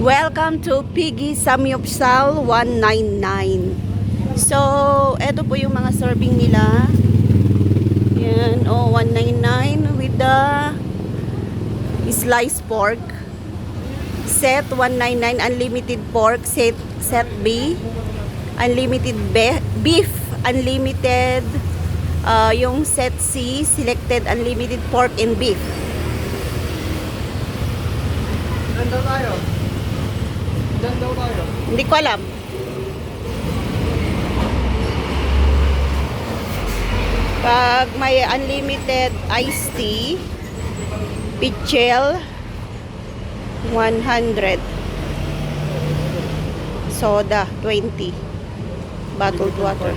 Welcome to Piggy Samyupsal 199. So, eto po yung mga serving nila. Yan, 199 with the sliced pork. Set 199 unlimited pork, set B, unlimited beef, unlimited yung set C, selected unlimited pork and beef. Ilan daw tayo? Hindi ko alam. Pag may unlimited iced tea, pichel, 100. Soda, 20. Bottled water.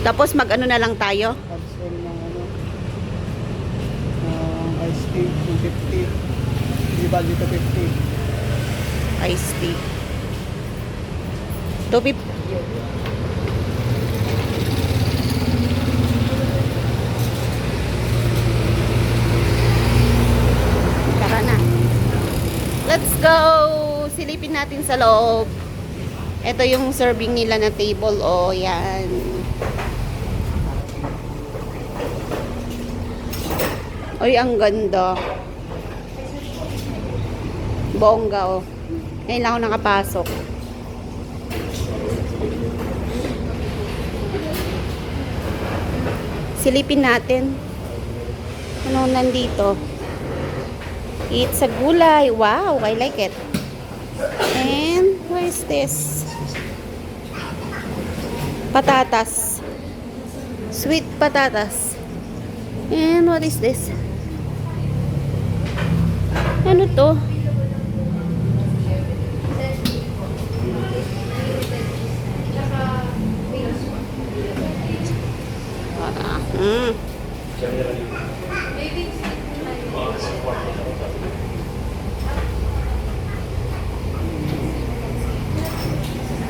Tapos mag-ano na lang tayo? Cancel ng ice tea, 250. Di ba dito 50? Iced tea. 250. Tara na. Let's go! Silipin natin sa loob. Ito yung serving nila na table. Oh, yan. Oy, ang ganda. Bongga, oh. Ngayon lang ako nakapasok. Silipin natin. Ano nandito? It's a gulay. Wow, I like it. And what is this? Patatas. Sweet patatas. And what is this? Ano to?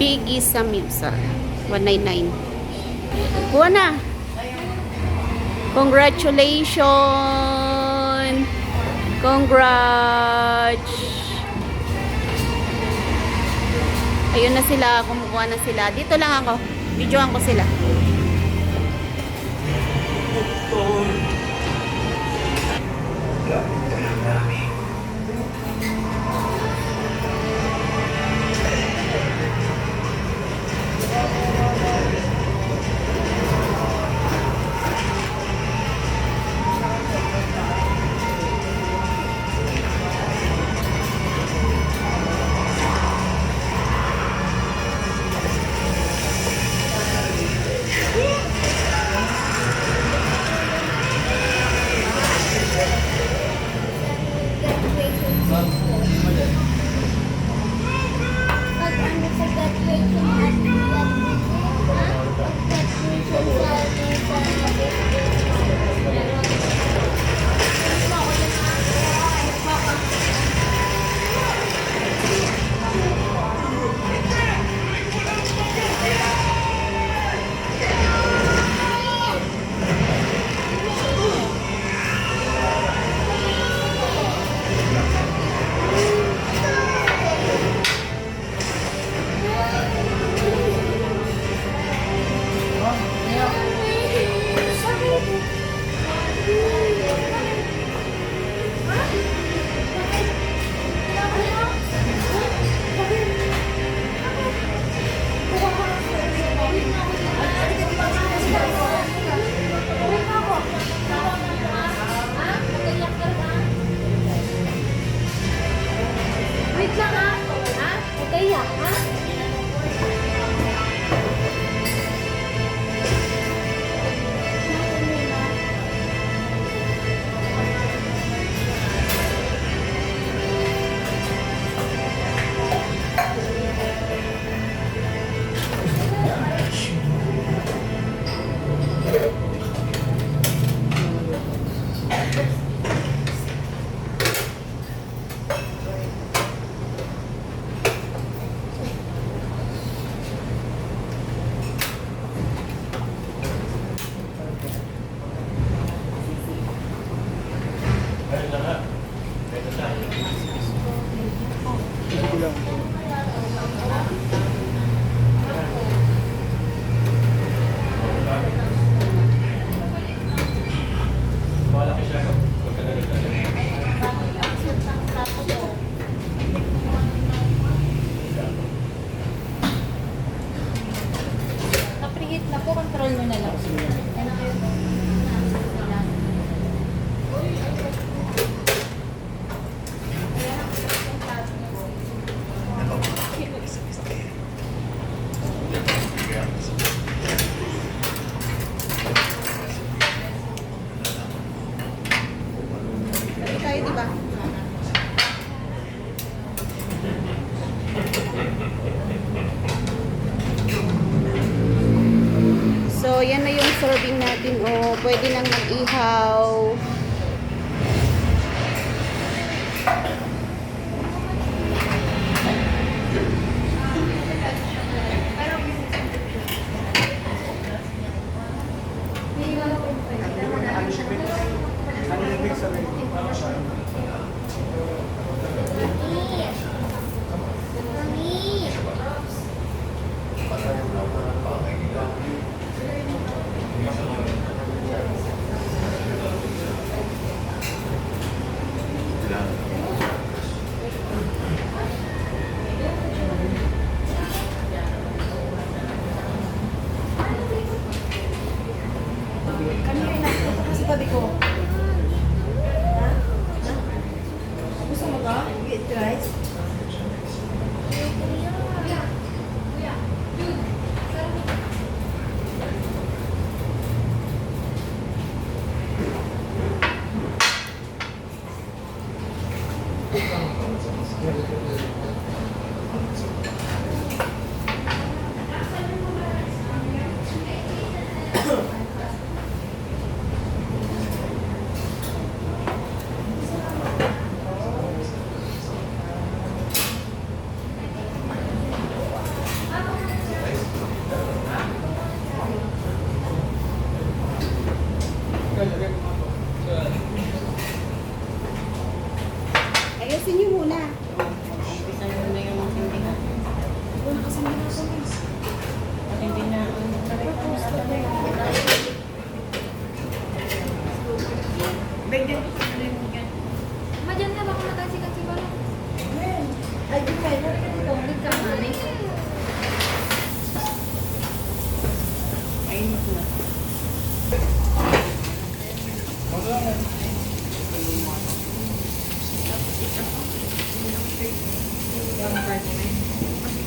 Piggy Samyupsal 199. Kuha na. Congratulations. Congrats. Ayun na sila, kumukuha na sila. Dito lang ako. Videoan ko sila. lang. Na-preheat na po, control nyo na lang. Balik tayo, di ba? So, yan na yung serving natin. O, pwede nang mag-ihaw. Ano yung big sabihin? Kanina yung nakita ko sa tabi ko. Ha? Gusto mo ba? Get rice? Ayusin niyo muna. Bisa nyo na yung tintingan. Wala kasi nila ako. Hindi na. Madyan na ba kung nagkasikat si Bala? Ay, di kayo. Ulit ka nga na eh. Mainit na.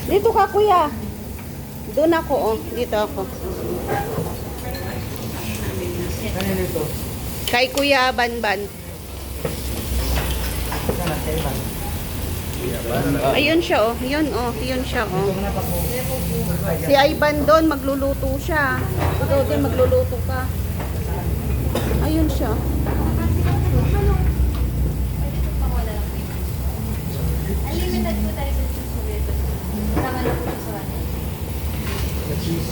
Dito ka, kuya. Doon ako, oh. Dito ako. Ano nito? Kay Kuya Banban. Sana, kailan? Ayun siya, oh. Yun, oh. Yun siya, oh. Si Ivan doon, magluluto siya. Ikaw din, magluluto ka. Ayun siya. Unlimited po tayo sa susunod. Tama na po sa kanya. The cheese.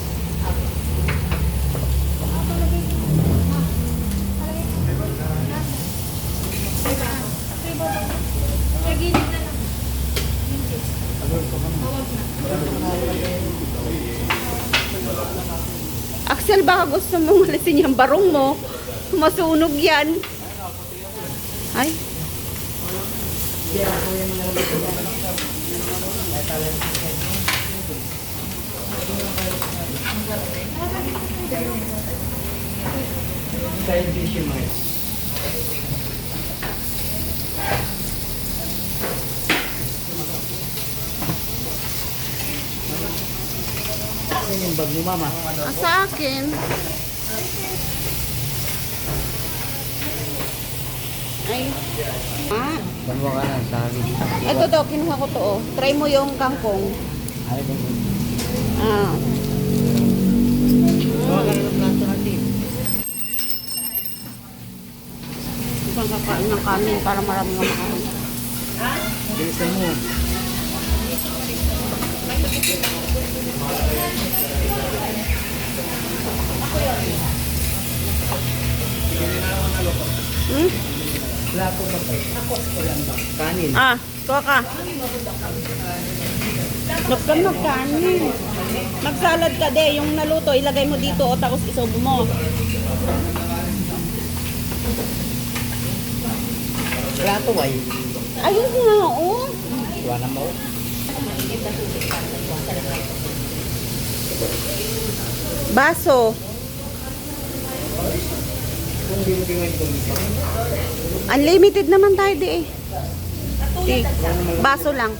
Sa gilid na lang. Axel, baka gusto mong alisin yung barong mo. Masunog yan. Ay. Dahil busy mo eh. Ano yung bag mo, mama? Ah, sa akin. Ay. Ah. Banwa ka na, sabi. Ito to, kinuha ko to, oh. Try mo yung kangkong. Ay, banwa. Ah. Bawa ka na ng plato natin. Isang kakain ng kanin para marami nga makain. Bilisan mo. Hmm? Plato ba kayo? Ako, lang ba? Kanin. Ah. Kuha ka. Huwag ka magkanin. Magsalad ka de. Yung naluto, ilagay mo dito o tapos isobo mo. Plato ay. Ayun nga, oh. Wala mo. Baso. Unlimited naman tayo di eh. Baso lang.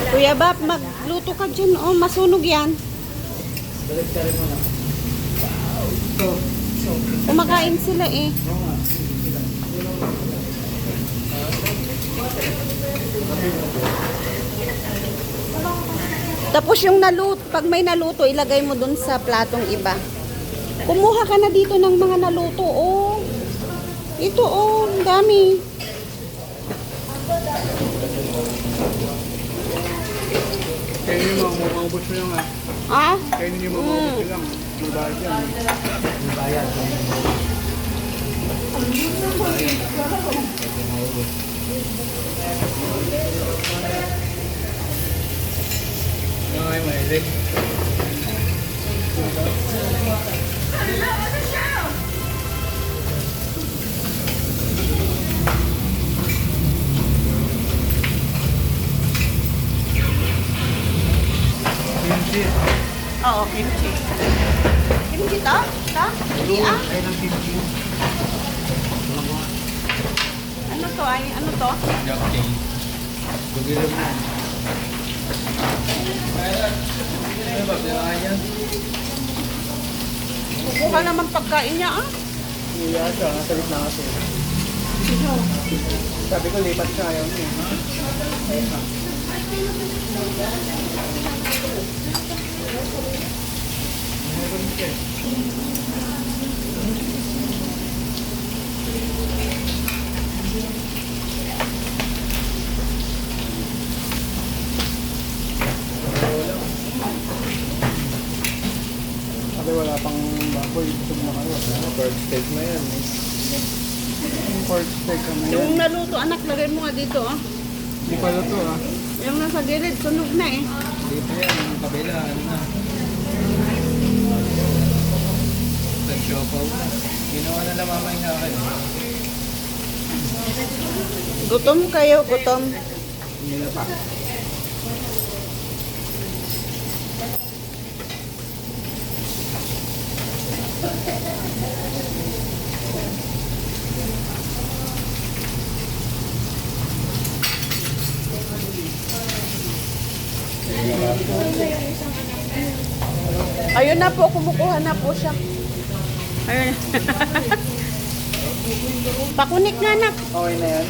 Kuya Bap, magluto ka dyan. Oh, masunog yan. Kumakain sila eh. Tapos yung naluto, pag may naluto, ilagay mo dun sa platong iba. Kumuha ka na dito ng mga naluto, oh. Ito, oh, ang dami. Kaya nyo maubos mo lang Ah? Kaya nyo maubos mo lang. May bayad yan. May bayad. Ay, mahilig. Kimchi. Oo, kimchi. Kimchi to? To? Hindi ah. Kaya ng kimchi. Ano to ay? Ano to? Joking. Bugilog na. Ano ba? Pinakain yan? Kukuha naman pagkain niya ah. Iya siya. Nasa gitna kasi. Sabi ko lipat siya. Ayaw niya. Sabi wala pang baboy. Gusto mo kayo. Pork steak na yan. Pork steak na yan. Yung naluto anak, lagay mo nga dito ah. Hindi pala to ah. Yung nasa gilid, sunog na eh. Dito yan. Ang kabila. Ano na. Nag-siopaw na. Ginawa na namamay nga akin. Gutom kayo, gutom. Nila pa. Ayun na po, kumukuha na po siya. Ayun. Pakunik nga anak. Okay na yan.